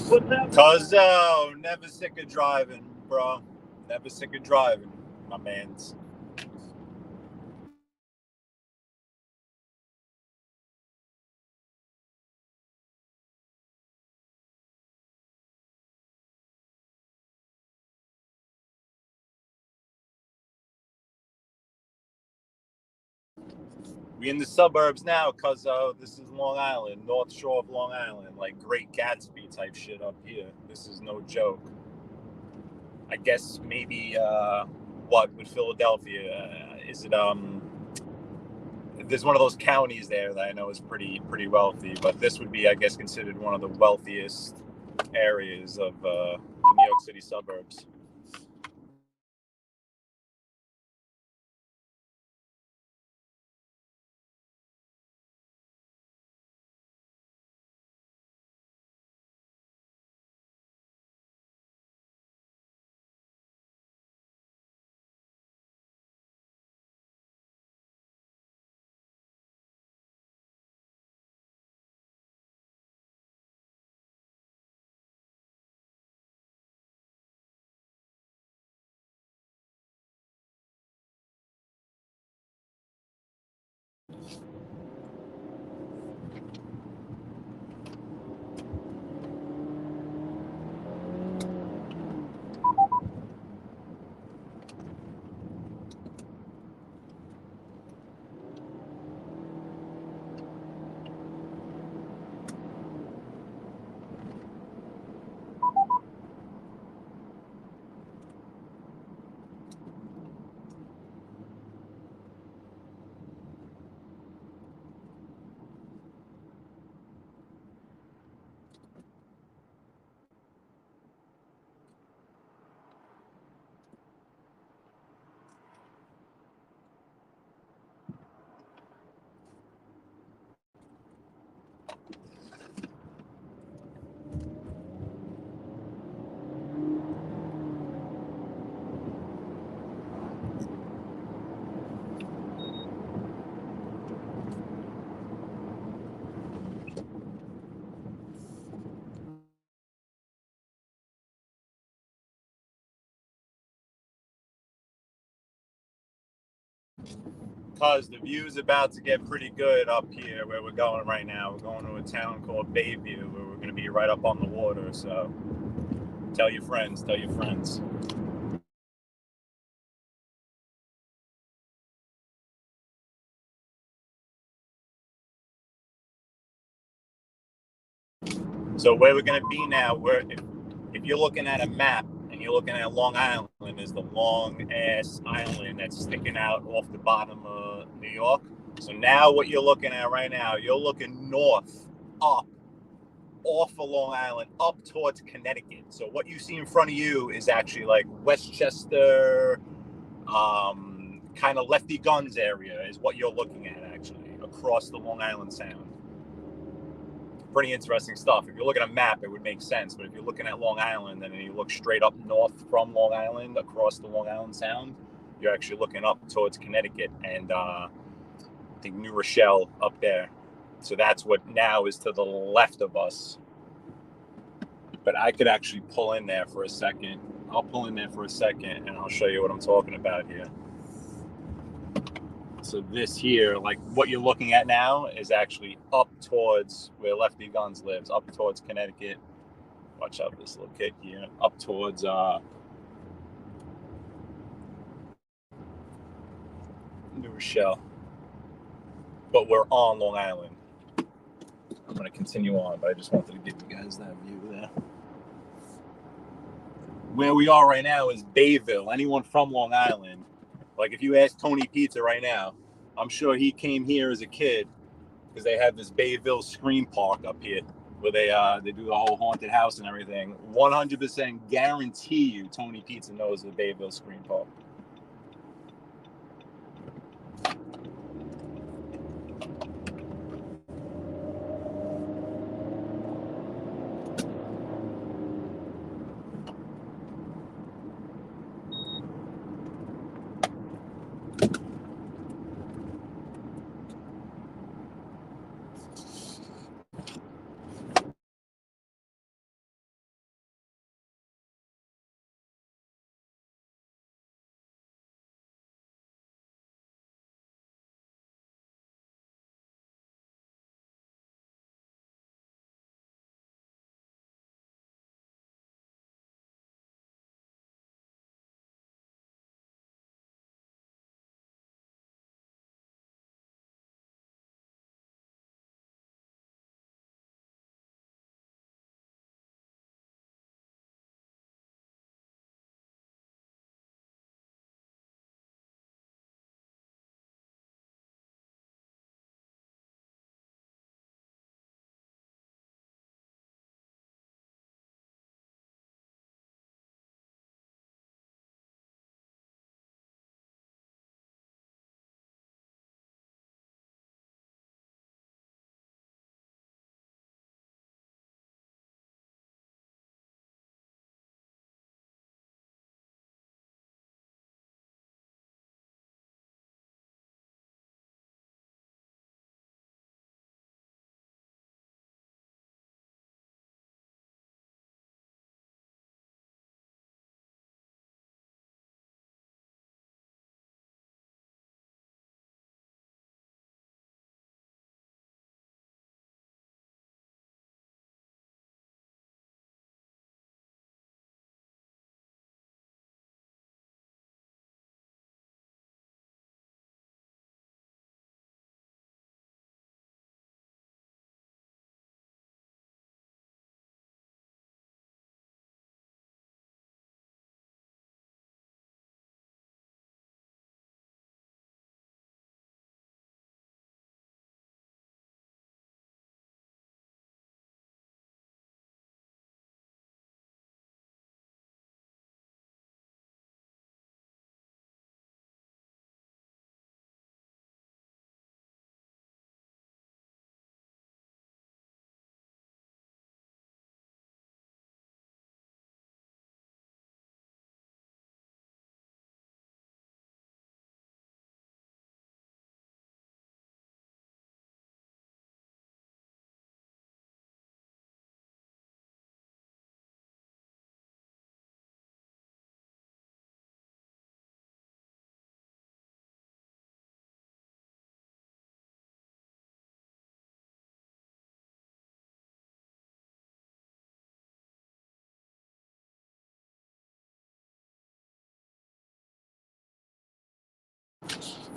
Cuzzo, never sick of driving, bro. Never sick of driving, my mans. We in the suburbs now, cuzzo. This is Long Island, North Shore of Long Island, like Great Gatsby type shit up here. This is no joke. I guess maybe what with Philadelphia is it? There's one of those counties there that I know is pretty wealthy, but this would be, I guess, considered one of the wealthiest areas of the New York City suburbs. Cause the view is about to get pretty good up here where we're going right now. We're going to a town called Bayville where we're going to be right up on the water. So tell your friends, tell your friends. So where we're going to be now, if you're looking at a map and you're looking at Long Island, is the long ass island that's sticking out off the bottom of New York. So now what you're looking at right now, you're looking north, up, off of Long Island, up towards Connecticut. So what you see in front of you is actually like Westchester, kind of Lefty Guns area is what you're looking at actually across the Long Island Sound. Pretty interesting stuff. If you look at a map, it would make sense. But if you're looking at Long Island and then you look straight up north from Long Island across the Long Island Sound, you're actually looking up towards Connecticut and I think New Rochelle up there. So that's what now is to the left of us. But I could actually pull in there for a second. I'll pull in there for a second and I'll show you what I'm talking about here. So this here, like what you're looking at now, is actually up towards where Lefty Guns lives, up towards Connecticut. Watch out for this little kid here. Up towards New Rochelle. But we're on Long Island. I'm going to continue on, but I just wanted to give you guys that view there. Where we are right now is Bayville. Anyone from Long Island, like if you ask Tony Pizza right now, I'm sure he came here as a kid because they have this Bayville Scream Park up here where they do the whole haunted house and everything. 100% guarantee you Tony Pizza knows the Bayville Scream Park.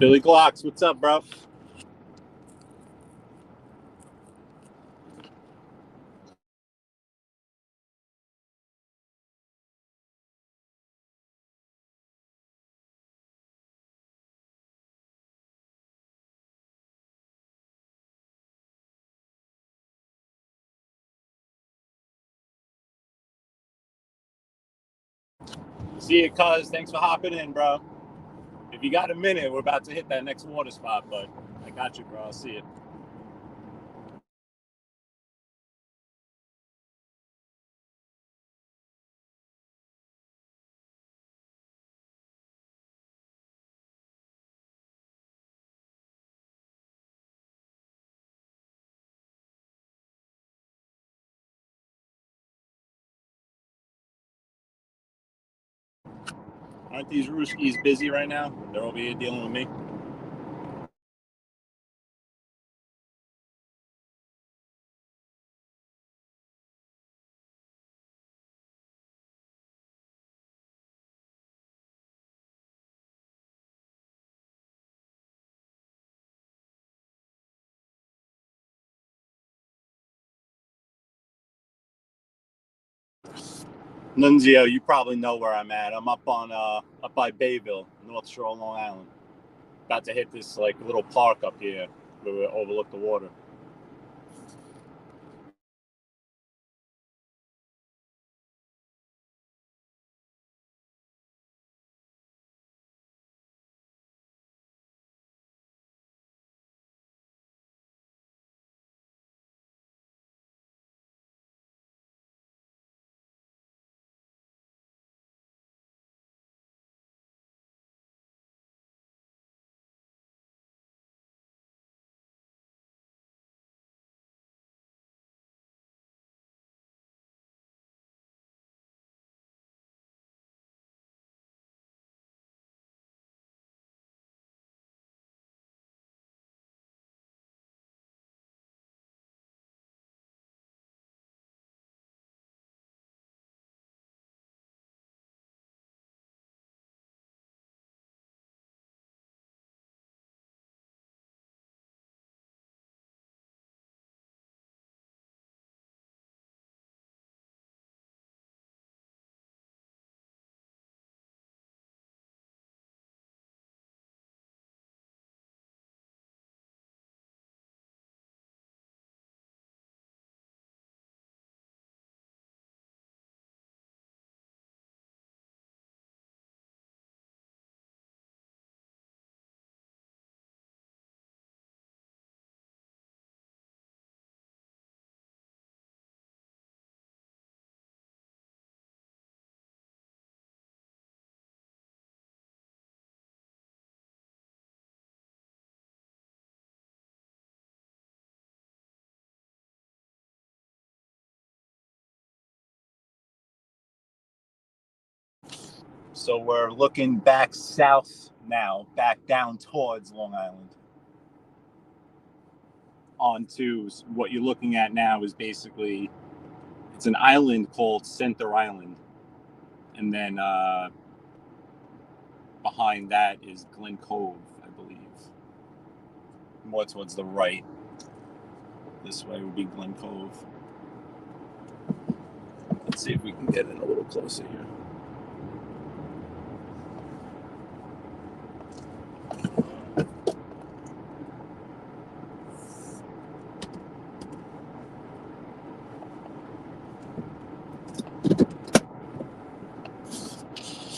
Billy Glocks, what's up, bro? See you, cuz. Thanks for hopping in, bro. If you got a minute, we're about to hit that next water spot, but I got you, bro. I'll see you. Aren't these Rooskies busy right now? They're over here dealing with me. Nunzio, you probably know where I'm at. I'm up by Bayville, North Shore, Long Island. About to hit this like little park up here where we overlook the water. So we're looking back south now, back down towards Long Island. Onto what you're looking at now is basically it's an island called Center Island, and then behind that is Glen Cove, I believe. More towards the right. This way would be Glen Cove. Let's see if we can get in a little closer here.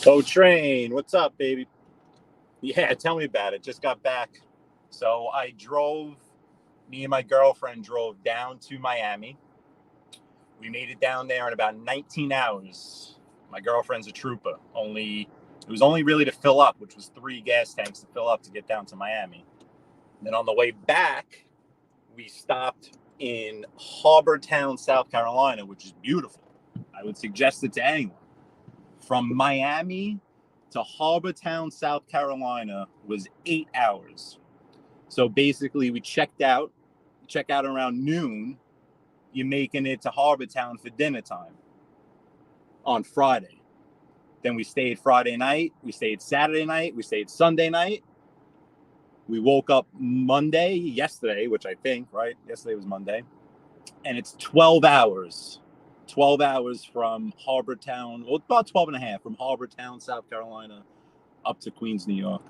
Oh, Train, what's up, baby? Yeah, tell me about it. Just got back. So me and my girlfriend drove down to Miami. We made it down there in about 19 hours. My girlfriend's a trooper. It was only really to fill up, which was 3 gas tanks to fill up to get down to Miami. And then on the way back, we stopped in Harbortown, South Carolina, which is beautiful. I would suggest it to anyone. From Miami to Harbortown, South Carolina was 8 hours. So basically, we check out around noon. You're making it to Harbortown for dinner time on Friday. Then we stayed Friday night, we stayed Saturday night, we stayed Sunday night. We woke up yesterday, which I think, right? Yesterday was Monday. And it's 12 hours. 12 hours from Harbortown, well, about 12 and a half from Harbortown, South Carolina, up to Queens, New York.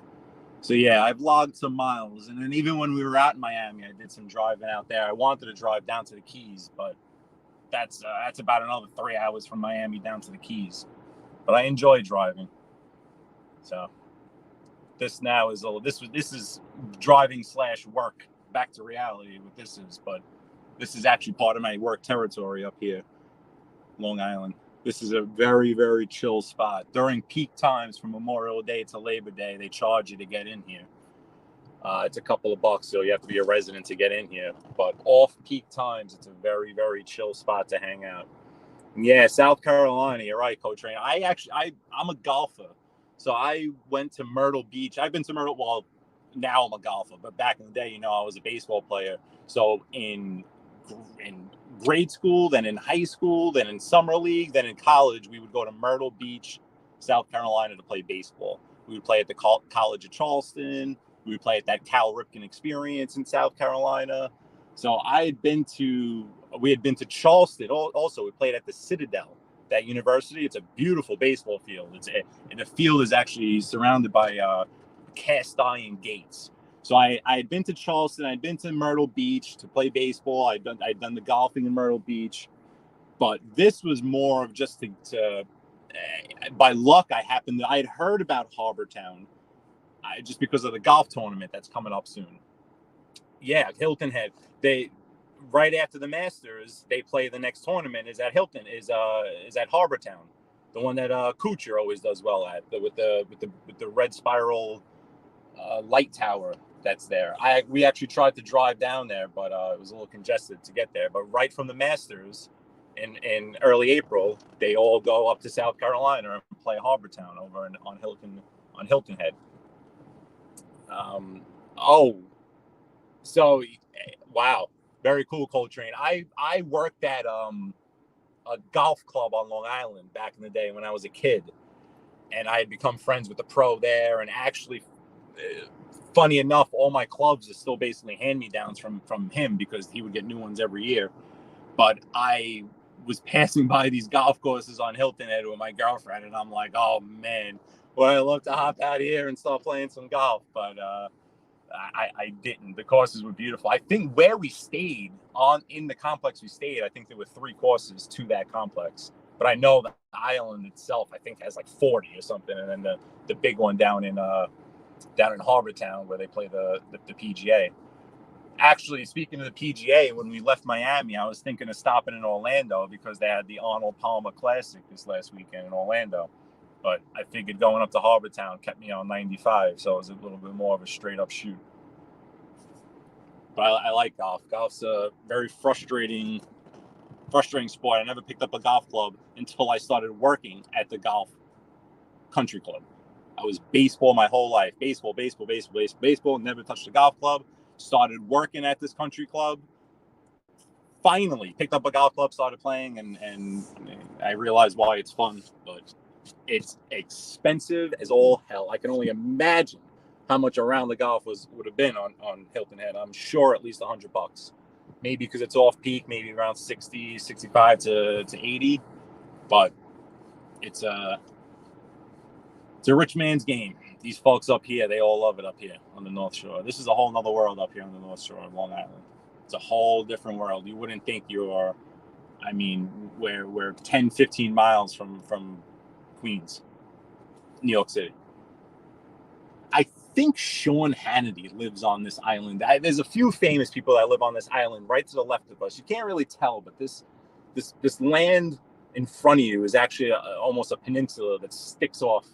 So, yeah, I've logged some miles. And then even when we were out in Miami, I did some driving out there. I wanted to drive down to the Keys, but that's about another 3 hours from Miami down to the Keys. But I enjoy driving. So this is driving / work back to reality, what this is. But this is actually part of my work territory up here, Long Island. This is a very, very chill spot. During peak times from Memorial Day to Labor Day, they charge you to get in here. It's a couple of bucks, so you have to be a resident to get in here. But off peak times, it's a very, very chill spot to hang out. And yeah, South Carolina, you're right, Coach Rain. I'm a golfer. So I went to Myrtle Beach. I've been to Myrtle, well, now I'm a golfer, but back in the day, I was a baseball player. So in grade school, then in high school, then in summer league, then in college, we would go to Myrtle Beach, South Carolina to play baseball. We would play at the College of Charleston. We would play at that Cal Ripken Experience in South Carolina. So we had been to Charleston. Also, we played at the Citadel, that university. It's a beautiful baseball field. And the field is actually surrounded by cast iron gates. So I had been to Charleston. I'd been to Myrtle Beach to play baseball. I'd done the golfing in Myrtle Beach, but this was more of just to by luck. I had heard about Harbortown just because of the golf tournament that's coming up soon. Yeah, Hilton Head. Right after the Masters, they play the next tournament is at Harbortown, the one that Kuchar always does well at, with the red spiral light tower that's there. We actually tried to drive down there, but it was a little congested to get there. But right from the Masters in early April, they all go up to South Carolina and play Harbortown over on Hilton Head. So wow, very cool, Coltrane. I worked at a golf club on Long Island back in the day when I was a kid, and I had become friends with the pro there. And actually, funny enough, all my clubs are still basically hand-me-downs from him because he would get new ones every year. But I was passing by these golf courses on Hilton Head with my girlfriend, and I'm like, oh man, well, I love to hop out here and start playing some golf. But I didn't. The courses were beautiful. I think where we stayed in the complex we stayed, I think there were 3 courses to that complex. But I know the island itself, I think, has like 40 or something, and then the big one down in Harbortown where they play the PGA. Actually, speaking of the PGA, when we left Miami, I was thinking of stopping in Orlando because they had the Arnold Palmer Classic this last weekend in Orlando. But I figured going up to Harbortown kept me on 95, so it was a little bit more of a straight-up shoot. But I like golf. Golf's a very frustrating sport. I never picked up a golf club until I started working at the golf country club. I was baseball my whole life. Baseball. Never touched a golf club. Started working at this country club. Finally picked up a golf club, started playing, and I realized why it's fun. But it's expensive as all hell. I can only imagine how much a round of golf would have been on Hilton Head. I'm sure at least $100. Maybe because it's off peak, maybe around 60, 65 to 80. But it's a rich man's game. These folks up here, they all love it up here on the North Shore. This is a whole nother world up here on the North Shore of Long Island. It's a whole different world. You wouldn't think we're 10, 15 miles from Queens, New York City. I think Sean Hannity lives on this island. There's a few famous people that live on this island right to the left of us. You can't really tell, but this land in front of you is actually almost a peninsula that sticks off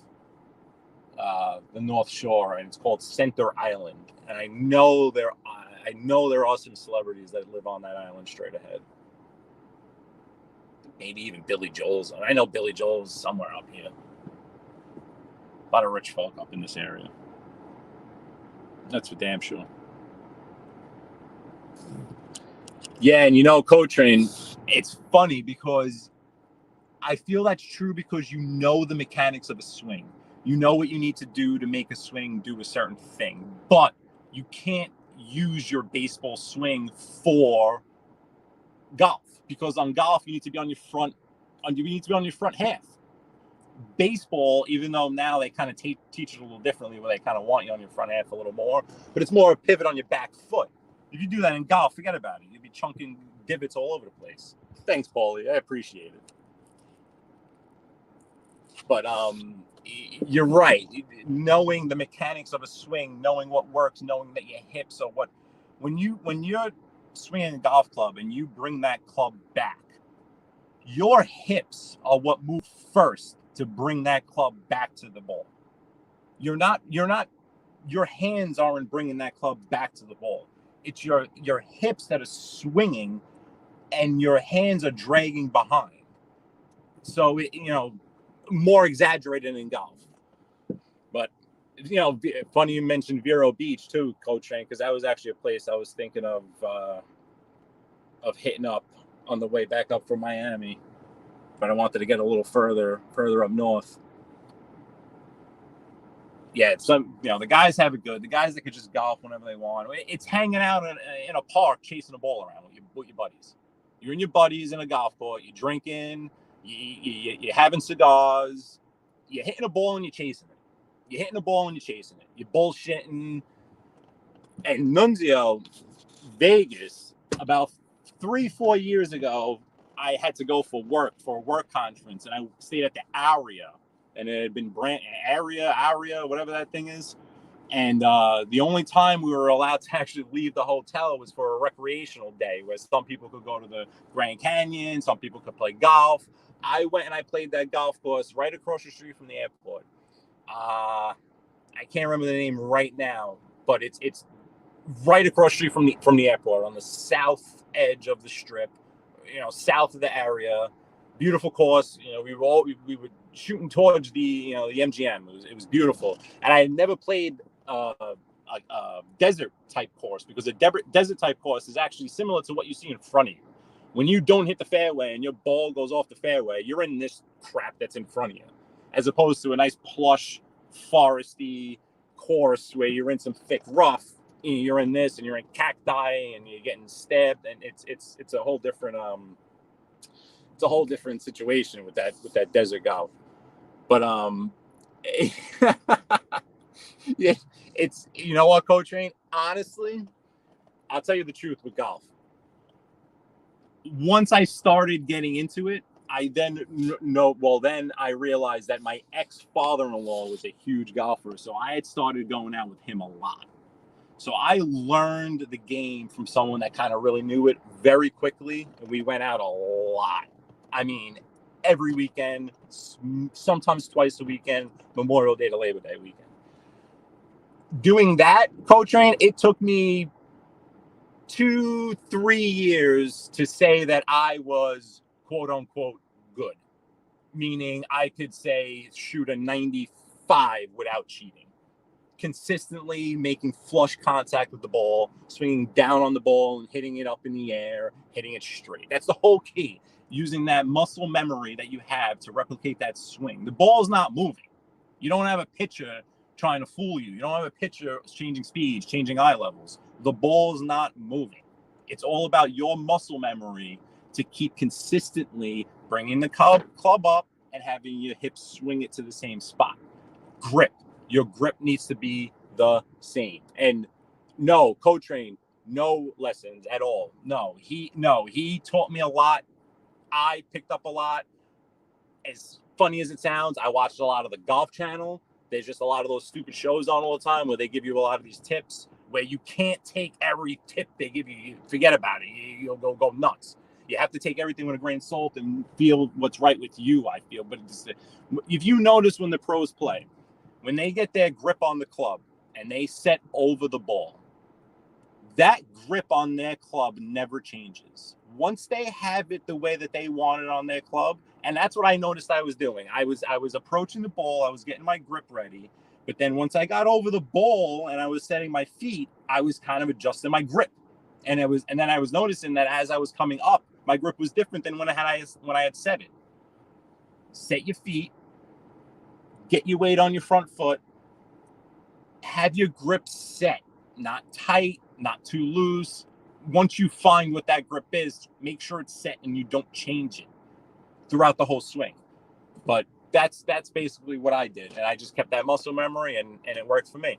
the North Shore, and it's called Center Island. And I know there are some celebrities that live on that island straight ahead. Maybe even Billy Joel's. I know Billy Joel's somewhere up here. A lot of rich folk up in this area. That's for damn sure. Yeah, and Coach Train, it's funny because I feel that's true because you know the mechanics of a swing. You know what you need to do to make a swing do a certain thing. But you can't use your baseball swing for golf, because on golf you need to be on your front half. Baseball, even though now they kind of teach it a little differently, where they kind of want you on your front half a little more, but it's more a pivot on your back foot. If you do that in golf, forget about it. You'd be chunking divots all over the place. Thanks, Paulie. I appreciate it. But you're right. Knowing the mechanics of a swing, knowing what works, knowing that your hips are what. When you're swinging a golf club and you bring that club back, your hips are what move first to bring that club back to the ball. Your hands aren't bringing that club back to the ball. It's your hips that are swinging, and your hands are dragging behind. So more exaggerated in golf. But funny you mentioned Vero Beach too, Coach Train, because that was actually a place I was thinking of hitting up on the way back up from Miami. But I wanted to get a little further up north. Yeah, the guys have it good. The guys that could just golf whenever they want. It's hanging out in a park, chasing a ball around with your buddies. You're in your buddies in a golf court. You're drinking. You're having cigars. You're hitting a ball and you're chasing it. You're hitting a ball and you're chasing it. You're bullshitting. And Nunzio, Vegas, about 3-4 years ago, I had to go for a work conference, and I stayed at the Aria, and it had been Aria, whatever that thing is. And the only time we were allowed to actually leave the hotel was for a recreational day, where some people could go to the Grand Canyon, some people could play golf. I went and I played that golf course right across the street from the airport. I can't remember the name right now, but it's right across the street from the airport on the south edge of the strip. South of the area, beautiful course. We were shooting towards the MGM. It was beautiful, and I had never played a desert type course, because a desert type course is actually similar to what you see in front of you. When you don't hit the fairway and your ball goes off the fairway, you're in this crap that's in front of you, as opposed to a nice plush foresty course where you're in some thick rough. You're in this, and you're in cacti, and you're getting stabbed, and it's a whole different situation with that desert golf. But yeah, it's what, Coach Rain, honestly, I'll tell you the truth with golf. Once I started getting into it, then I realized that my ex-father-in-law was a huge golfer, so I had started going out with him a lot. So I learned the game from someone that kind of really knew it very quickly. And we went out a lot. I mean, every weekend, sometimes twice a weekend, Memorial Day to Labor Day weekend. Doing that, Coach Rain, it took me 2-3 years to say that I was, quote unquote, good. Meaning I could say shoot a 95 without cheating. Consistently making flush contact with the ball, swinging down on the ball and hitting it up in the air, hitting it straight. That's the whole key. Using that muscle memory that you have to replicate that swing. The ball's not moving. You don't have a pitcher trying to fool you. You don't have a pitcher changing speeds, changing eye levels. The ball's not moving. It's all about your muscle memory to keep consistently bringing the club up and having your hips swing it to the same spot. Grip. Your grip needs to be the same. And no, Coach Rain, no lessons at all. No, he taught me a lot. I picked up a lot. As funny as it sounds, I watched a lot of the Golf Channel. There's just a lot of those stupid shows on all the time where they give you a lot of these tips where you can't take every tip they give you. Forget about it. You'll go nuts. You have to take everything with a grain of salt and feel what's right with you, I feel. But if you notice when the pros play, when they get their grip on the club and they set over the ball, that grip on their club never changes. Once they have it the way that they want it on their club, and that's what I noticed I was doing. I was approaching the ball, I was getting my grip ready, but then once I got over the ball and I was setting my feet, I was kind of adjusting my grip. And then I was noticing that as I was coming up, my grip was different than when I had set it. Set your feet, get your weight on your front foot, have your grip set. not tight, not too loose. Once you find what that grip is, make sure it's set and you don't change it throughout the whole swing. But that's basically what I did, and I just kept that muscle memory, and it worked for me.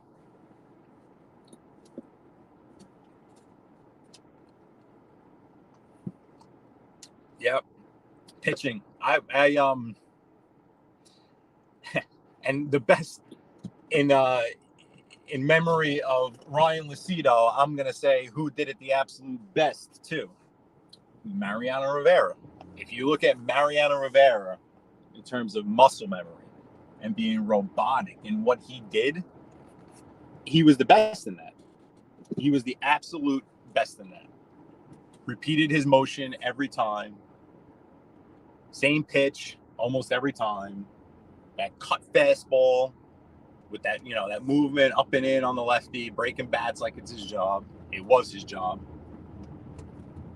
Yep. Pitching. I and the best in memory of Ryan Lucido, I'm gonna say who did it the absolute best too. Mariano Rivera. If you look at Mariano Rivera in terms of muscle memory and being robotic in what he did, he was the best in that. He was the absolute best in that. Repeated his motion every time. Same pitch almost every time. That cut fastball with that, that movement up and in on the lefty, breaking bats like it's his job. It was his job.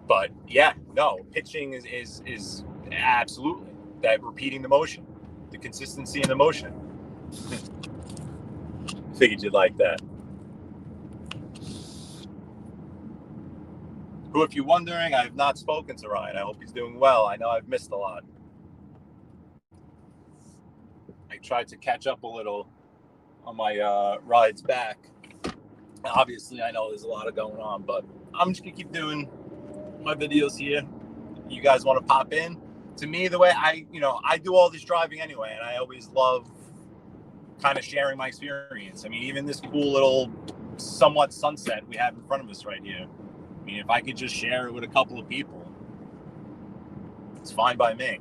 But yeah, no, pitching is absolutely that repeating the motion, the consistency in the motion. Figured you'd like that. Who, if you're wondering, I have not spoken to Ryan. I hope he's doing well. I know I've missed a lot. I tried to catch up a little on my rides back. Obviously, I know there's a lot of going on, but I'm just going to keep doing my videos here. You guys want to pop in? To me, the way I do all this driving anyway, and I always love kind of sharing my experience. I mean, even this cool little somewhat sunset we have in front of us right here. I mean, if I could just share it with a couple of people, it's fine by me.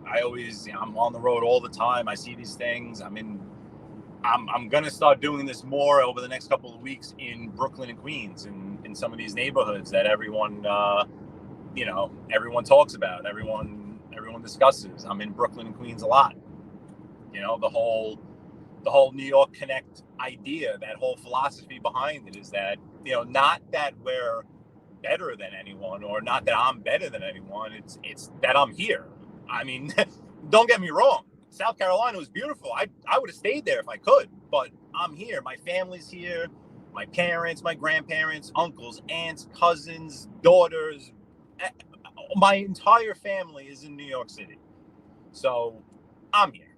I'm on the road all the time. I see these things. I'm going to start doing this more over the next couple of weeks in Brooklyn and Queens, in some of these neighborhoods that everyone talks about, everyone discusses. I'm in Brooklyn and Queens a lot. The whole New York Connect idea, that whole philosophy behind it is that, not that we're better than anyone, or not that I'm better than anyone. It's that I'm here. I mean, don't get me wrong. South Carolina was beautiful. I would have stayed there if I could, but I'm here. My family's here. My parents, my grandparents, uncles, aunts, cousins, daughters. My entire family is in New York City. So I'm here.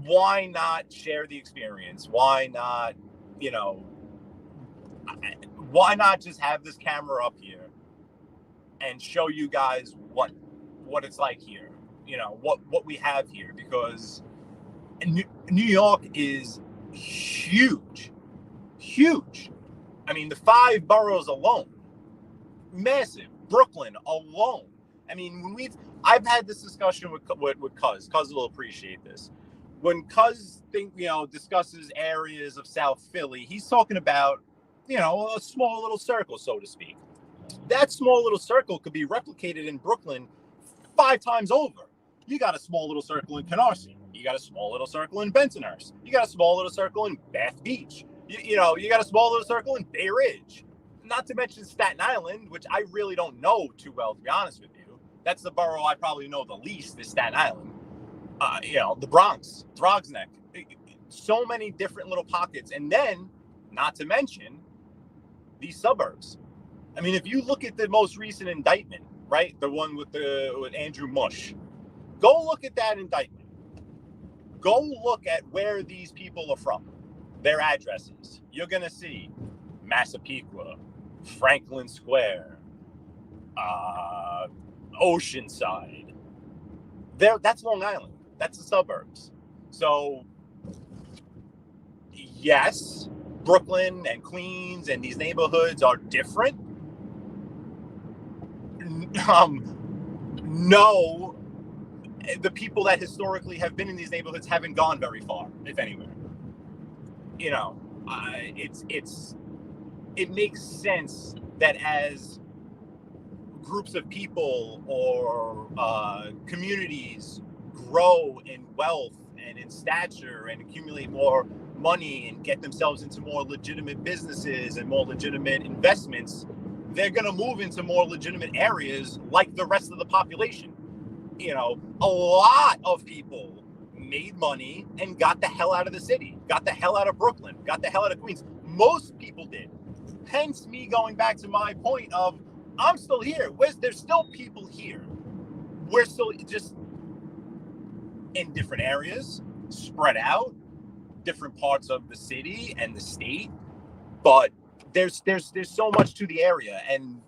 Why not share the experience? Why not, why not just have this camera up here and show you guys what it's like here, what we have here, because New York is huge. I mean, the 5 boroughs alone, massive. Brooklyn alone. I mean, I've had this discussion with Cuz. Cuz will appreciate this. When Cuz discusses areas of South Philly, he's talking about, a small little circle, so to speak. That small little circle could be replicated in Brooklyn 5 times over. You got a small little circle in Canarsie. You got a small little circle in Bensonhurst. You got a small little circle in Bath Beach. You got a small little circle in Bay Ridge. Not to mention Staten Island, which I really don't know too well, to be honest with you. That's the borough I probably know the least, is Staten Island. The Bronx, Neck. So many different little pockets. And then, not to mention, these suburbs. I mean, if you look at the most recent indictment, right? The one with Andrew Mush. Go look at that indictment. Go look at where these people are from, their addresses. You're going to see Massapequa, Franklin Square, Oceanside. That's Long Island. That's the suburbs. So, yes, Brooklyn and Queens and these neighborhoods are different. No, the people that historically have been in these neighborhoods haven't gone very far, if anywhere. It makes sense that as groups of people or communities grow in wealth and in stature and accumulate more money and get themselves into more legitimate businesses and more legitimate investments, they're going to move into more legitimate areas like the rest of the population. A lot of people made money and got the hell out of the city, got the hell out of Brooklyn, got the hell out of Queens. Most people did. Hence me going back to my point of, I'm still here. There's still people here. We're still just in different areas, spread out, different parts of the city and the state. But there's so much to the area, and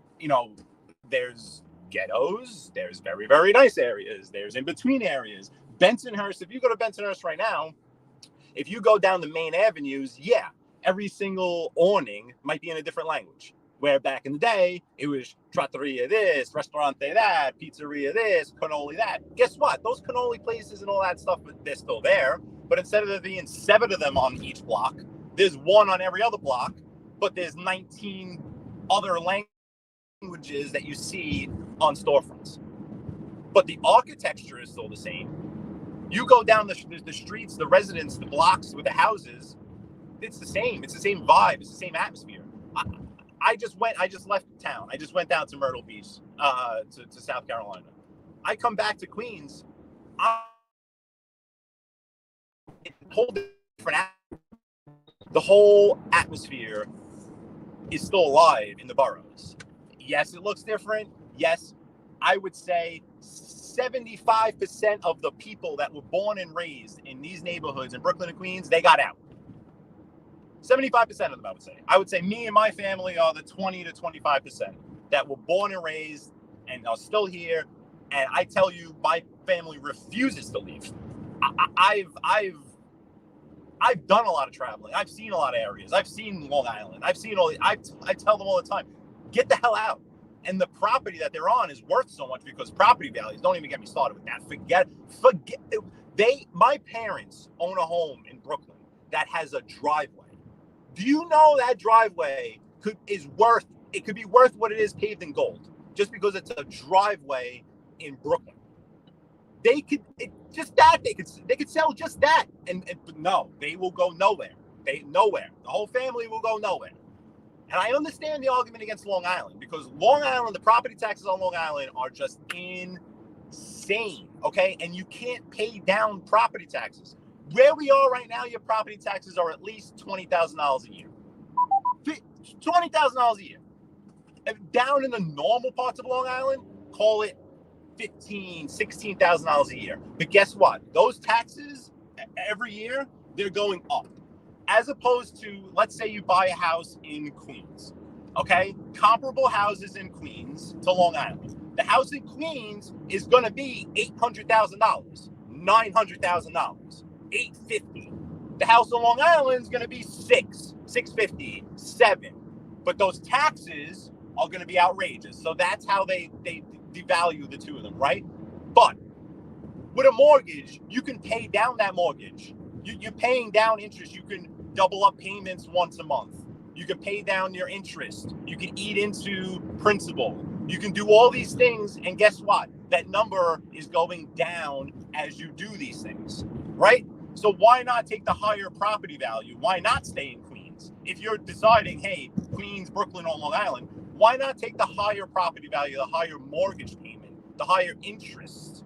there's ghettos, there's very, very nice areas, there's in between areas. Bensonhurst, if you go to Bensonhurst right now, if you go down the main avenues, every single awning might be in a different language. Where back in the day, it was trattoria this, restaurante that, pizzeria this, cannoli that. Guess what? Those cannoli places and all that stuff, they're still there. But instead of there being 7 of them on each block, there's 1 on every other block, but there's 19 other languages that you see on storefronts. But the architecture is still the same. You go down the streets, the residents, the blocks with the houses, it's the same. It's the same vibe. It's the same atmosphere. I just left town. I just went down to Myrtle Beach, to South Carolina. I come back to Queens. The whole atmosphere is still alive in the boroughs. Yes, it looks different. Yes, I would say 75% of the people that were born and raised in these neighborhoods in Brooklyn and Queens, they got out. 75% of them, I would say. I would say me and my family are the 20 to 25% that were born and raised and are still here. And I tell you, my family refuses to leave. I've done a lot of traveling. I've seen a lot of areas. I've seen Long Island. I've seen all. I tell them all the time, get the hell out. And the property that they're on is worth so much because property values. Don't even get me started with that. Forget. My parents own a home in Brooklyn that has a driveway. Do you know that driveway could be worth what it is paved in gold just because it's a driveway in Brooklyn? They could sell just that, but no, they will go nowhere. Nowhere. The whole family will go nowhere. And I understand the argument against Long Island because Long Island, the property taxes on Long Island are just insane. Okay, and you can't pay down property taxes. Where we are right now, your property taxes are at least $20,000 a year. $20,000 a year. Down in the normal parts of Long Island, call it $15,000, $16,000 a year. But guess what? Those taxes every year, they're going up. As opposed to, let's say you buy a house in Queens. Okay? Comparable houses in Queens to Long Island. The house in Queens is going to be $800,000, $900,000. $850. The house on Long Island is going to be $650, $7. But those taxes are going to be outrageous. So that's how they devalue the two of them, right? But with a mortgage, you can pay down that mortgage. You're paying down interest. You can double up payments once a month. You can pay down your interest. You can eat into principal. You can do all these things. And guess what? That number is going down as you do these things, right? So why not take the higher property value? Why not stay in Queens? If you're deciding, hey, Queens, Brooklyn, or Long Island, why not take the higher property value, the higher mortgage payment, the higher interest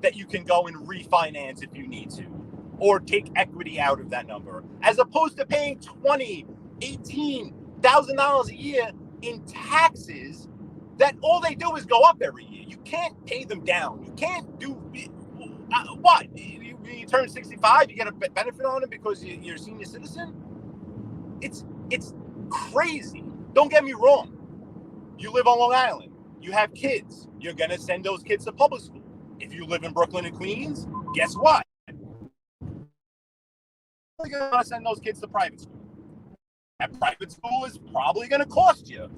that you can go and refinance if you need to, or take equity out of that number, as opposed to paying $20,000, $18,000 a year in taxes that all they do is go up every year. You can't pay them down. You can't do what? You turn 65, you get a benefit on it because you're a senior citizen. It's crazy. Don't get me wrong. You live on Long Island. You have kids. You're going to send those kids to public school. If you live in Brooklyn and Queens, guess what? You're going to send those kids to private school. That private school is probably going to cost you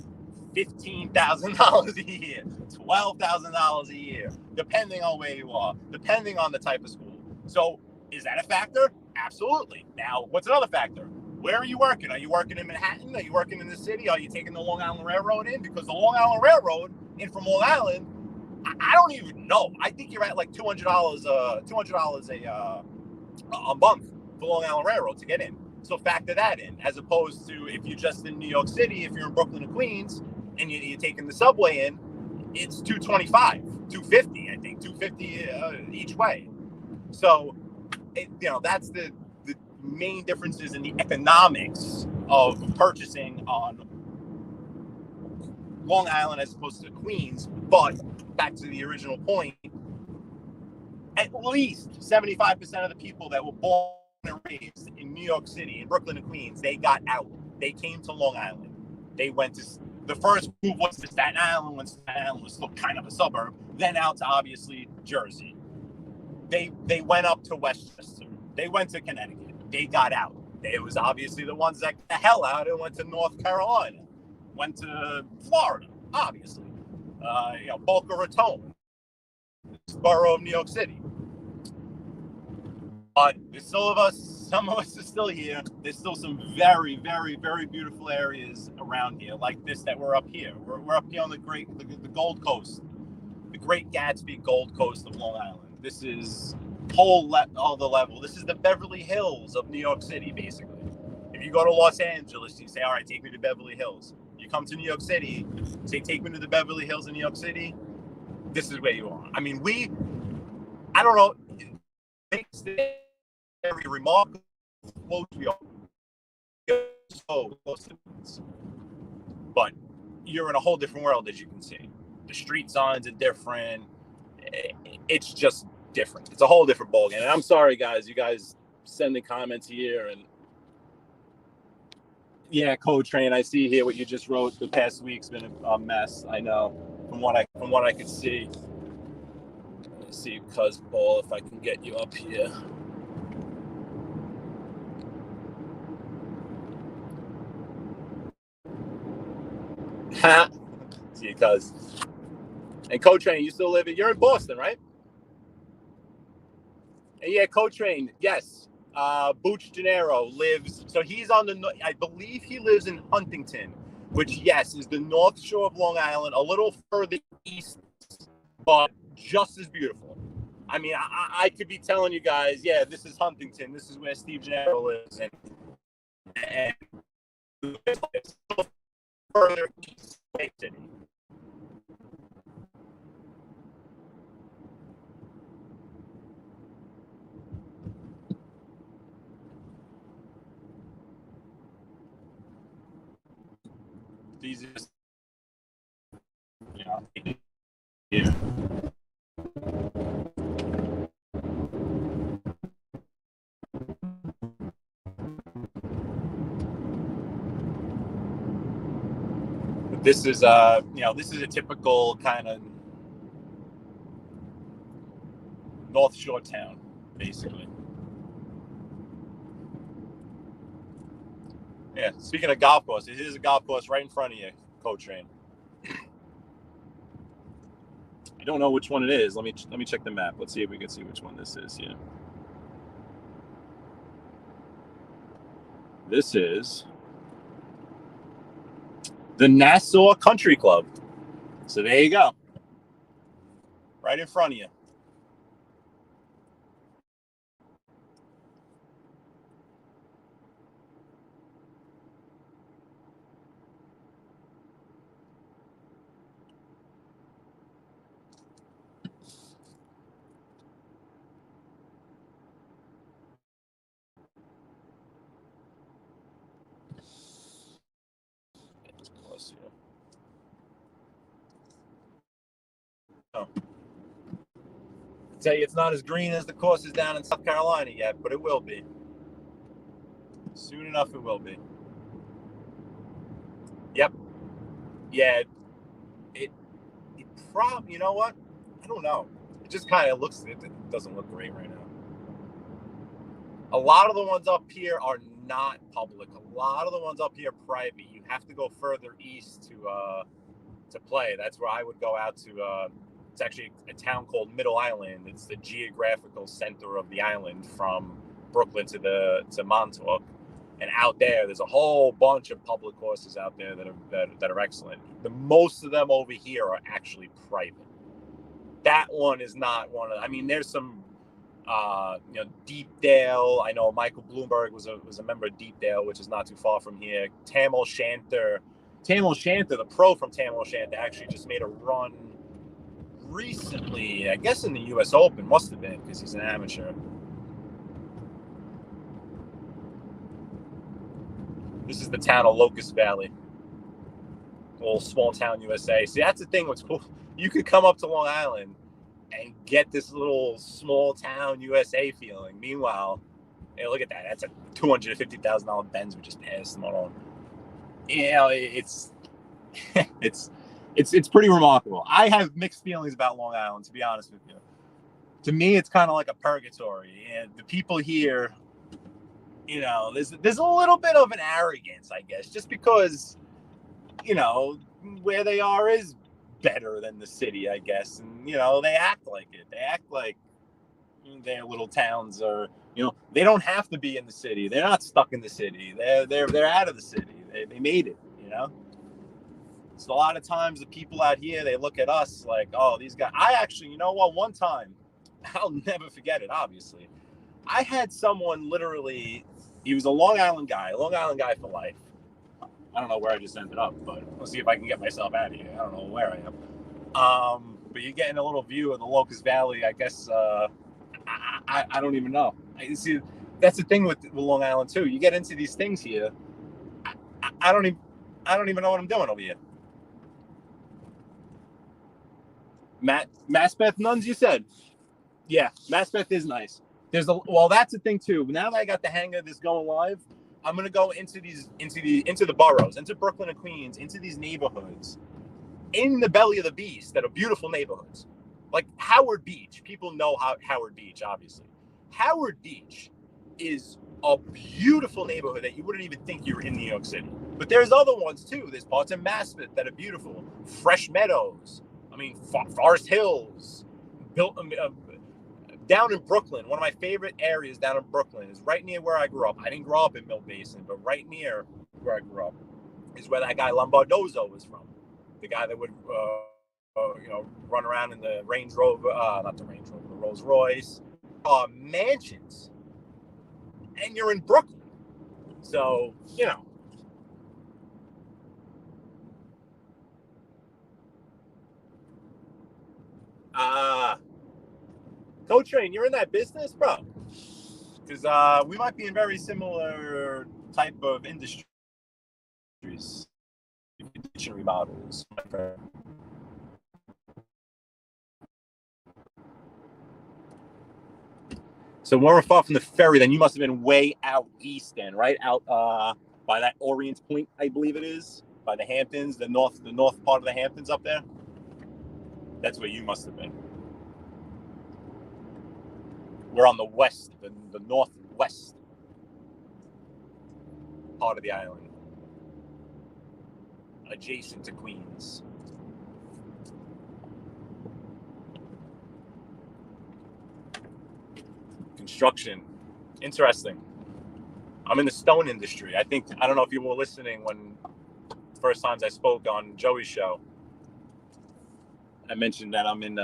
$15,000 a year, $12,000 a year, depending on where you are, depending on the type of school. So is that a factor? Absolutely. Now, what's another factor? Where are you working? Are you working in Manhattan? Are you working in the city? Are you taking the Long Island Railroad in? Because the Long Island Railroad in from Long Island, I don't even know. I think you're at like $200 a month for Long Island Railroad to get in. So factor that in, as opposed to if you're just in New York City, if you're in Brooklyn or Queens, and you're taking the subway in, it's $225, $250, I think, $250 each way. So, that's the main differences in the economics of purchasing on Long Island as opposed to Queens. But back to the original point, at least 75% of the people that were born and raised in New York City, in Brooklyn and Queens, they got out. They came to Long Island. They went to, the first move was to Staten Island, when Staten Island was still kind of a suburb, then out to obviously Jersey. They went up to Westchester. They went to Connecticut. They got out. It was obviously the ones that got the hell out and went to North Carolina, went to Florida, obviously. Boca Raton, borough of New York City. But there's still some of us are still here. There's still some very, very, very beautiful areas around here, like this that we're up here. We're up here on the Gold Coast, the Great Gatsby Gold Coast of Long Island. This is all the level. This is the Beverly Hills of New York City, basically. If you go to Los Angeles, you say, all right, take me to Beverly Hills. You come to New York City, say, take me to the Beverly Hills in New York City. This is where you are. I mean, I don't know, it makes it very remarkable close we are. So close to this. But you're in a whole different world, as you can see. The street signs are different. It's just different. It's a whole different ballgame. And I'm sorry, guys. You guys sending comments here, and yeah, Coach Train. I see here what you just wrote. The past week's been a mess. I know from what I could see. Let's see, Cuz Ball, if I can get you up here. Ha! See, Cuz. And Coach Train, you still live in? You're in Boston, right? And yeah, Coach Train. Yes. Booch Gennaro lives, so he's on I believe he lives in Huntington, which, yes, is the North Shore of Long Island, a little further east, but just as beautiful. I mean, I could be telling you guys, yeah, this is Huntington, this is where Steve Gennaro lives, and it's further east city. These are just, yeah. But this is this is a typical kind of North Shore town, basically. Yeah, speaking of golf course, it is a golf course right in front of you, Coach Train. I don't know which one it is. Let me check the map. Let's see if we can see which one this is. Yeah. This is the Nassau Country Club. So there you go. Right in front of you. Oh. I tell you, it's not as green as the courses down in South Carolina yet, but it will be. Soon enough, it will be. Yep. Yeah. It probably, you know what? I don't know. It just kind of looks, it doesn't look great right now. A lot of the ones up here are not public. A lot of the ones up here are private. You have to go further east to play. That's where I would go out to. It's actually a town called Middle Island. It's the geographical center of the island from Brooklyn to Montauk. And out there's a whole bunch of public courses out there that are excellent. The most of them over here are actually private. That one is not one of. I mean, there's some. Deepdale. I know Michael Bloomberg was a member of Deepdale, which is not too far from here. Tam O'Shanter, the pro from Tam O'Shanter, actually just made a run recently. I guess in the U.S. Open, must have been, because he's an amateur. This is the town of Locust Valley, little small town USA. See, that's the thing. What's cool? You could come up to Long Island and get this little small town USA feeling. Meanwhile, hey, look at that. That's a $250,000 Benz we just passed them on. You know, it's it's pretty remarkable. I have mixed feelings about Long Island, to be honest with you. To me, it's kind of like a purgatory, and the people here, you know, there's a little bit of an arrogance, I guess, just because, you know, where they are is better than the city, I guess, and you know, they act like it. They act like their little towns are, you know, they don't have to be in the city. They're not stuck in the city. They're out of the city. They made it, you know. So a lot of times the people out here, they look at us like, oh, these guys. I actually, you know what? One time, I'll never forget it. Obviously, I had someone literally. He was a Long Island guy for life. I don't know where I just ended up, but let's see if I can get myself out of here. I don't know where I am. But you're getting a little view of the Locust Valley, I guess. I don't even know. You see, that's the thing with Long Island too. You get into these things here. I don't even know what I'm doing over here. Maspeth Nuns, you said? Yeah, Maspeth is nice. Well, that's the thing too. Now that I got the hang of this going live, I'm gonna go into the boroughs, into Brooklyn and Queens, into these neighborhoods, in the belly of the beast that are beautiful neighborhoods, like Howard Beach. People know Howard Beach, obviously. Howard Beach is a beautiful neighborhood that you wouldn't even think you're in New York City. But there's other ones too. There's parts in Maspeth that are beautiful. Fresh Meadows. I mean, Forest Hills. Down in Brooklyn, one of my favorite areas down in Brooklyn is right near where I grew up. I didn't grow up in Mill Basin, but right near where I grew up is where that guy Lombardoso was from. The guy that would, run around in the Range Rover, not the Range Rover, the Rolls Royce, mansions. And you're in Brooklyn. So, you know. Coach Train, you're in that business, bro? Because we might be in very similar type of industries. Kitchen remodels, my friend. So when we're far from the ferry, then you must have been way out east, then, right? Out by that Orient Point, I believe it is, by the Hamptons, the north part of the Hamptons up there. That's where you must have been. We're on the west, the northwest part of the island, adjacent to Queens. Construction, interesting. I'm in the stone industry. I don't know if you were listening when first times I spoke on Joey's show. I mentioned that I'm in,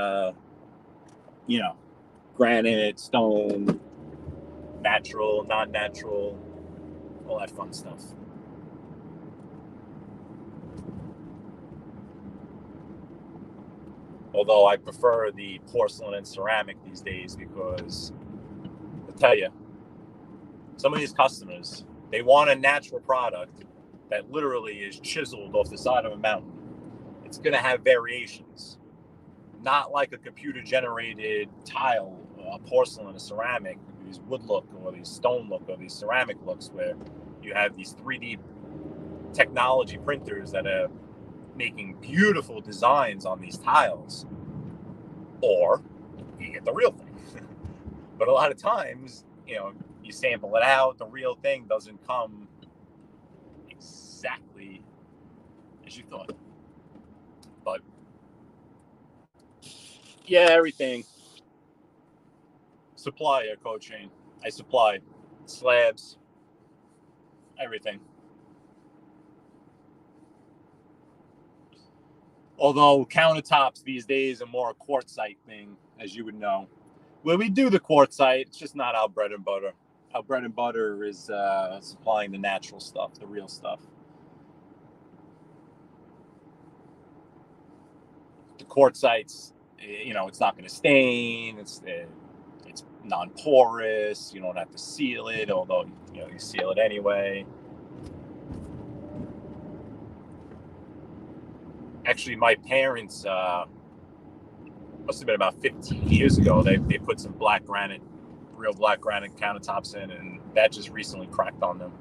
granite, stone, natural, non-natural, all that fun stuff. Although I prefer the porcelain and ceramic these days because, I'll tell you, some of these customers, they want a natural product that literally is chiseled off the side of a mountain. It's going to have variations. Not like a computer-generated tile, a porcelain, a ceramic, these wood look or these stone look or these ceramic looks where you have these 3D technology printers that are making beautiful designs on these tiles. Or you get the real thing. But a lot of times, you sample it out, the real thing doesn't come exactly as you thought. But yeah, everything. Supplier, Coach Shane. I supply slabs, everything. Although countertops these days are more a quartzite thing, as you would know. Where we do the quartzite, it's just not our bread and butter. Our bread and butter is supplying the natural stuff, the real stuff. The quartzites, it's not going to stain. It's non-porous. You don't have to seal it, although you seal it anyway. Actually, my parents, must have been about 15 years ago, they put some real black granite countertops in, and that just recently cracked on them.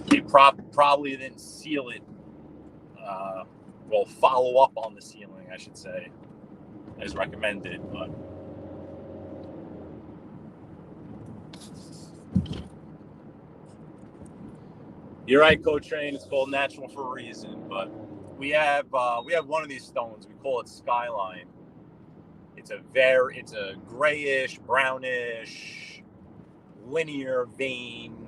They probably didn't seal it, follow up on the sealing, I should say, as recommended, but you're right, Coach Train. It's called natural for a reason, but we have one of these stones. We call it Skyline. It's a grayish, brownish, linear vein.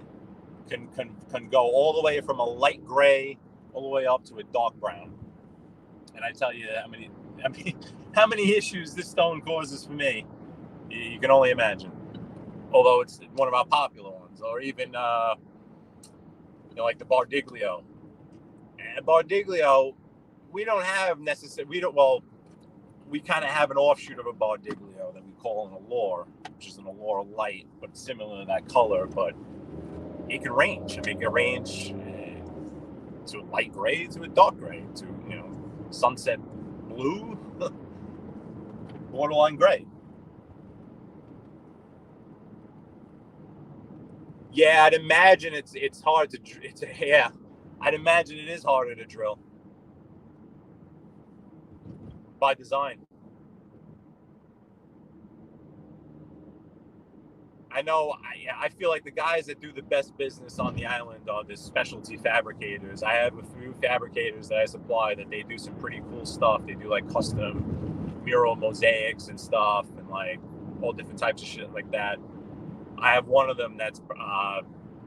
Can go all the way from a light gray all the way up to a dark brown. And I tell you, how many issues this stone causes for me, you can only imagine. Although it's one of our popular ones, or even like the Bardiglio. And Bardiglio, we don't have necessarily. We kind of have an offshoot of a Bardiglio that we call an Allure, which is an Allure light, but similar to that color. But it can range. It can range to a light gray, to a dark gray, to sunset blue, borderline gray. Yeah, I'd imagine it's hard to. I'd imagine it is harder to drill by design. I know. I feel like the guys that do the best business on the island are the specialty fabricators. I have a few fabricators that I supply that they do some pretty cool stuff. They do like custom mural mosaics and stuff, and like all different types of shit like that. I have one of them that's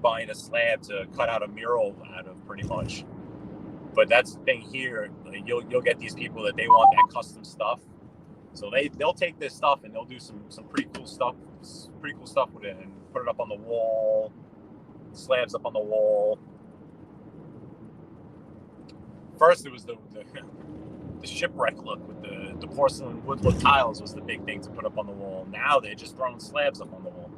buying a slab to cut out a mural out of, pretty much. But that's the thing here. Like, you'll get these people that they want that custom stuff. So they'll take this stuff and they'll do some pretty cool stuff with it and put it up on the wall, slabs up on the wall. First, it was the shipwreck look with the porcelain wood look tiles was the big thing to put up on the wall. Now they're just throwing slabs up on the wall.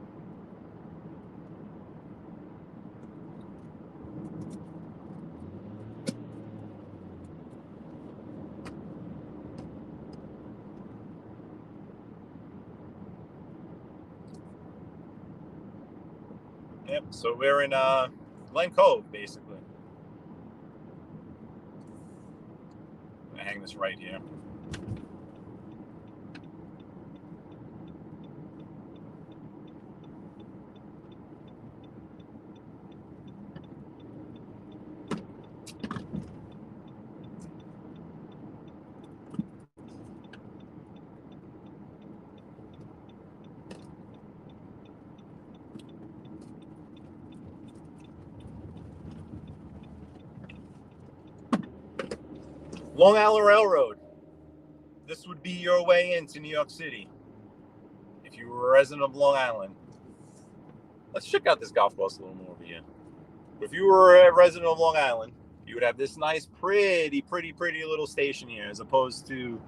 Yep, so we're in Glen Cove, basically. I'm gonna hang this right here. Long Island Railroad. This would be your way into New York City if you were a resident of Long Island. Let's check out this golf course a little more over here. If you were a resident of Long Island, you would have this nice, pretty little station here, as opposed to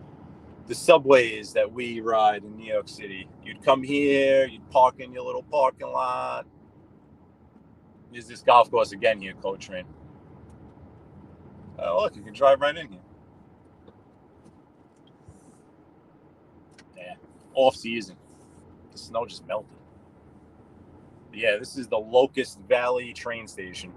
the subways that we ride in New York City. You'd come here, you'd park in your little parking lot. There's this golf course again here, Coach Train. Oh, look, you can drive right in here. Yeah, off season. The snow just melted. But yeah, this is the Locust Valley train station.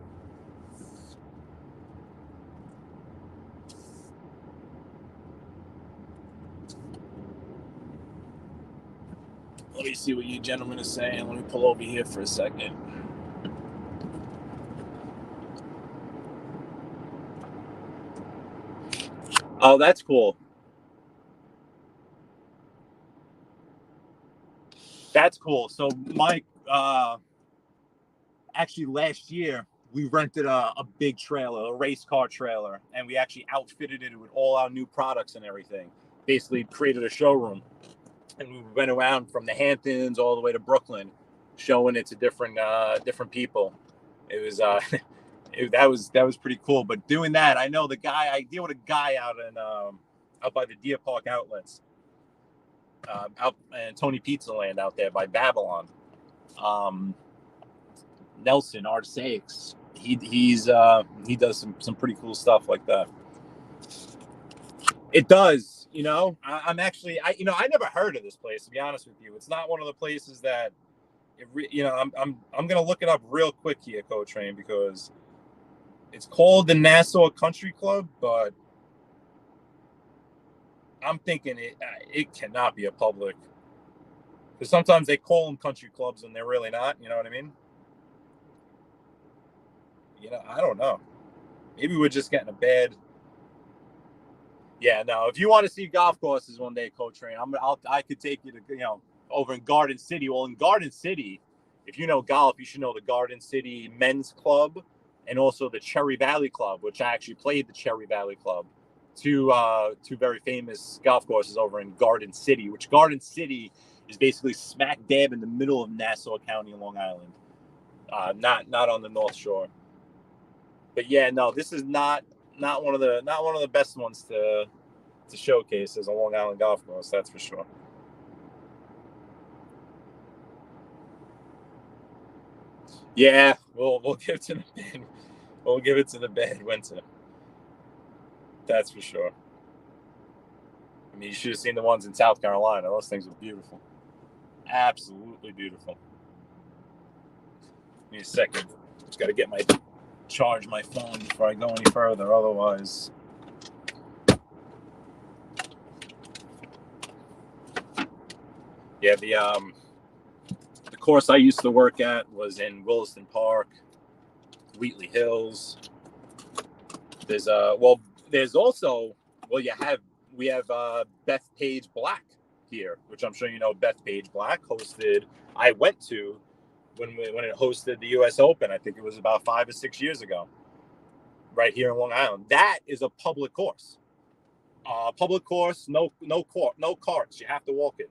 Let me see what you gentlemen are saying. Let me pull over here for a second. Oh, that's cool. That's cool. So, Mike, actually last year, we rented a big trailer, a race car trailer, and we actually outfitted it with all our new products and everything. Basically created a showroom. And we went around from the Hamptons all the way to Brooklyn, showing it to different people. It was that was pretty cool. But doing that, I know I deal with a guy out by the Deer Park outlets, out in Tony Pizza Land out there by Babylon. Nelson Artsakes. he does some pretty cool stuff like that. It does, I'm actually I never heard of this place, to be honest with you. It's not one of the places that I'm gonna look it up real quick here, Co-Train, because it's called the Nassau Country Club, but I'm thinking it cannot be a public, because sometimes they call them country clubs and they're really not. You know what I mean? I don't know. Maybe we're just getting a bad. Yeah, no. If you want to see golf courses one day, Co-Train, I could take you to over in Garden City. Well, in Garden City, if you know golf, you should know the Garden City Men's Club and also the Cherry Valley Club, which I actually played the Cherry Valley Club. Two very famous golf courses over in Garden City, which Garden City is basically smack dab in the middle of Nassau County in Long Island, not on the North Shore. But yeah, no, this is not one of the best ones to showcase as a Long Island golf course. That's for sure. Yeah, we'll give it to the bad. We'll give it to the bad winter. That's for sure. I mean, you should have seen the ones in South Carolina. Those things were beautiful. Absolutely beautiful. Give me a second. Just got to charge my phone before I go any further. Otherwise, yeah, the course I used to work at was in Williston Park, Wheatley Hills. There's also we have Bethpage Black here, which I'm sure you know. Bethpage Black I went to when it hosted the U.S. Open. I think it was about 5 or 6 years ago, right here in Long Island. That is a public course. Public course, no carts. You have to walk it.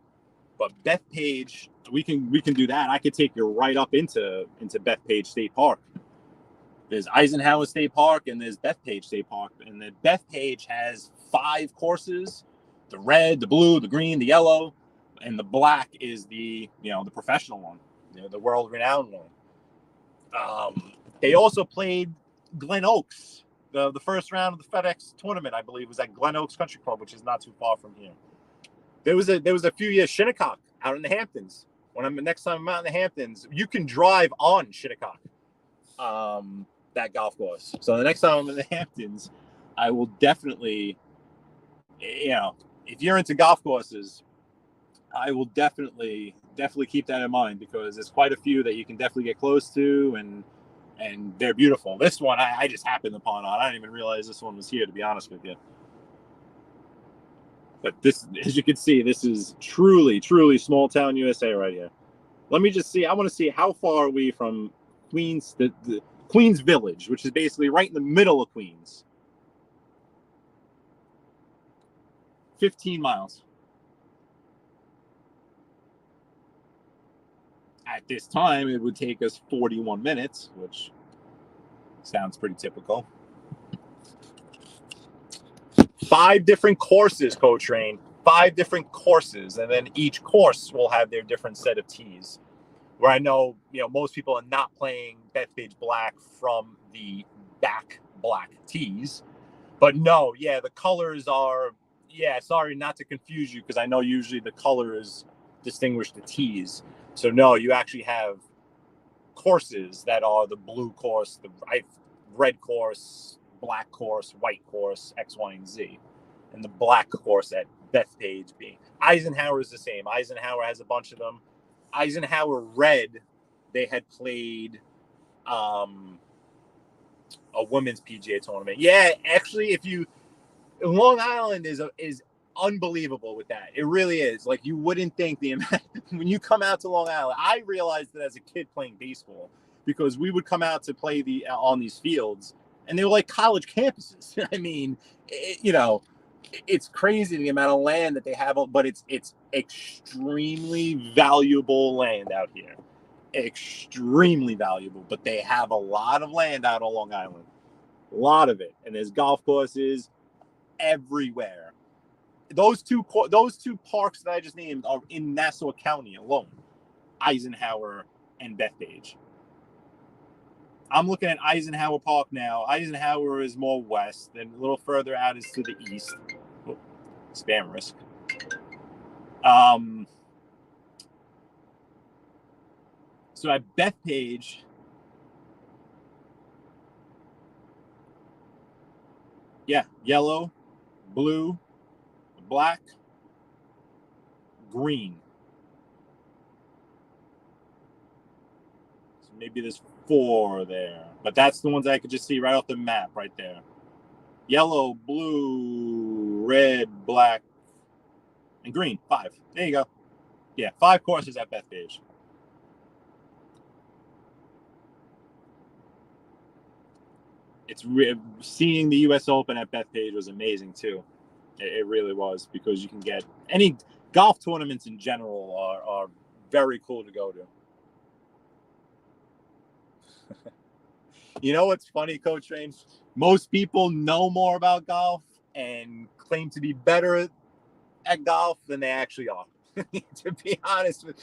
But Bethpage, we can do that. I could take you right up into Bethpage State Park. There's Eisenhower State Park and there's Bethpage State Park. And the Bethpage has 5 courses: the red, the blue, the green, the yellow, and the black is the professional one, the world renowned one. They also played Glen Oaks. The first round of the FedEx tournament, I believe, was at Glen Oaks Country Club, which is not too far from here. There was a few years Shinnecock out in the Hamptons. Next time I'm out in the Hamptons, you can drive on Shinnecock, that golf course. So the next time I'm in the Hamptons, I will definitely, if you're into golf courses, I will definitely keep that in mind, because there's quite a few that you can definitely get close to, and they're beautiful. This one I just happened upon. I didn't even realize this one was here, to be honest with you. But this, as you can see, this is truly, truly small town USA right here. Let me just see. I want to see how far are we from Queens, the Queens Village, which is basically right in the middle of Queens. 15 miles. At this time, it would take us 41 minutes, which sounds pretty typical. 5 different courses, Co-Train. 5 different courses, and then each course will have their different set of tees. Where I know, most people are not playing Bethpage Black from the back black tees, but no, the colors are. Sorry, not to confuse you, because I know usually the colors distinguish the tees. So no, you actually have courses that are the blue course, the red course, black course, white course, X, Y, and Z, and the black course at Bethpage being. Eisenhower is the same. Eisenhower has a bunch of them. Eisenhower Red, they had played a women's PGA tournament. Yeah, actually, Long Island is unbelievable with that. It really is. Like, you wouldn't think when you come out to Long Island. I realized that as a kid playing baseball, because we would come out to play on these fields, and they were like college campuses. I mean, it's crazy the amount of land that they have, but it's extremely valuable land out here. Extremely valuable, but they have a lot of land out on Long Island. A lot of it. And there's golf courses everywhere. Those two parks that I just named are in Nassau County alone. Eisenhower and Bethpage. I'm looking at Eisenhower Park now. Eisenhower is more west, and a little further out is to the east. Oh, spam risk. So at Bethpage, yeah, yellow, blue, black, green. So maybe there's 4 there, but that's the ones I could just see right off the map right there. Yellow, blue, red, black, and green. 5. There you go. Yeah, 5 courses at Bethpage. Seeing the U.S. Open at Bethpage was amazing too. It really was, because you can get any golf tournaments in general are very cool to go to. You know what's funny, Coach Rain? Most people know more about golf and claim to be better at golf than they actually are. To be honest with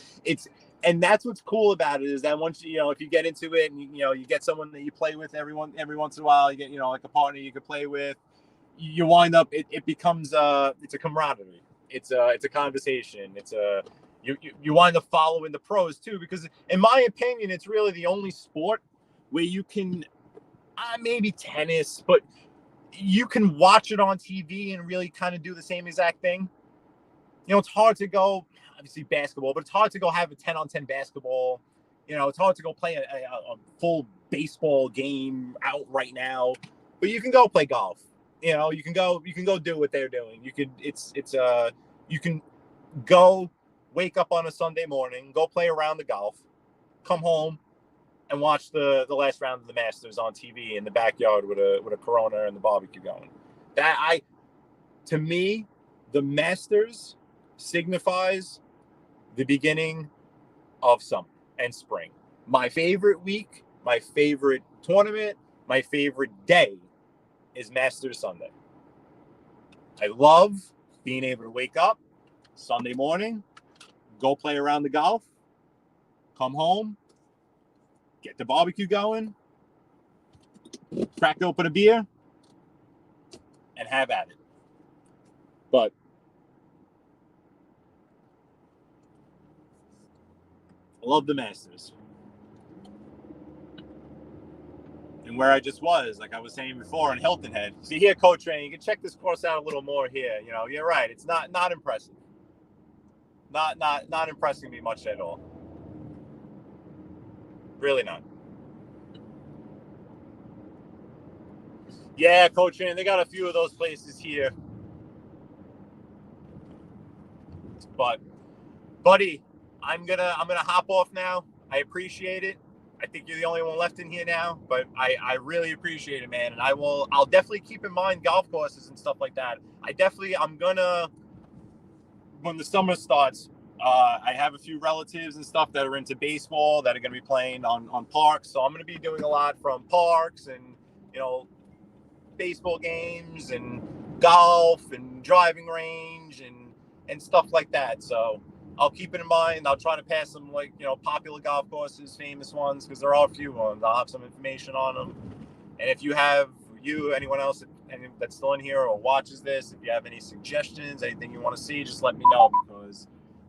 and that's what's cool about it, is that once if you get into it and you get someone that you play with every once in a while, you get like a partner you could play with, you wind up it becomes it's a camaraderie, it's a conversation, you wind up following the pros too, because in my opinion it's really the only sport where you can maybe tennis, but you can watch it on TV and really kind of do the same exact thing. It's hard to go, obviously basketball, but it's hard to go have a 10-on-10 basketball. It's hard to go play a full baseball game out right now, but you can go play golf. You can go do what they're doing. You can go wake up on a Sunday morning, go play around the golf, come home and watch the last round of the Masters on TV in the backyard with a Corona and the barbecue going. To me, the Masters signifies the beginning of summer and spring. My favorite week, my favorite tournament, my favorite day is Masters Sunday. I love being able to wake up Sunday morning, go play around the golf, come home, get the barbecue going, crack open a beer, and have at it. But I love the Masters. And where I just was, like I was saying before, in Hilton Head. See here, Coach Rain, you can check this course out a little more here. You're right. It's not impressive. Not impressing me much at all. Really not. Yeah, Coach Rain, they got a few of those places here. But, buddy, I'm gonna hop off now. I appreciate it. I think you're the only one left in here now, but I really appreciate it, man. And I'll definitely keep in mind golf courses and stuff like that. I'm gonna, when the summer starts, I have a few relatives and stuff that are into baseball that are gonna be playing on parks. So I'm gonna be doing a lot from parks and baseball games and golf and driving range and stuff like that. So I'll keep it in mind. I'll try to pass some popular golf courses, famous ones, because there are a few ones. I'll have some information on them. And if anyone else that's still in here or watches this, if you have any suggestions, anything you want to see, just let me know, because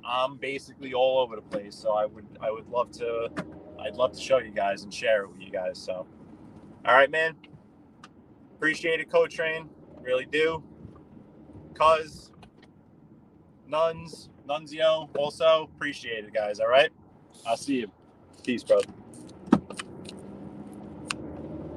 I'm basically all over the place. So I'd love to show you guys and share it with you guys. So, all right, man. Appreciate it, Coach Rain. Really do. Cuz Nunzio, also appreciate it, guys. All right. I'll see you. Peace, brother.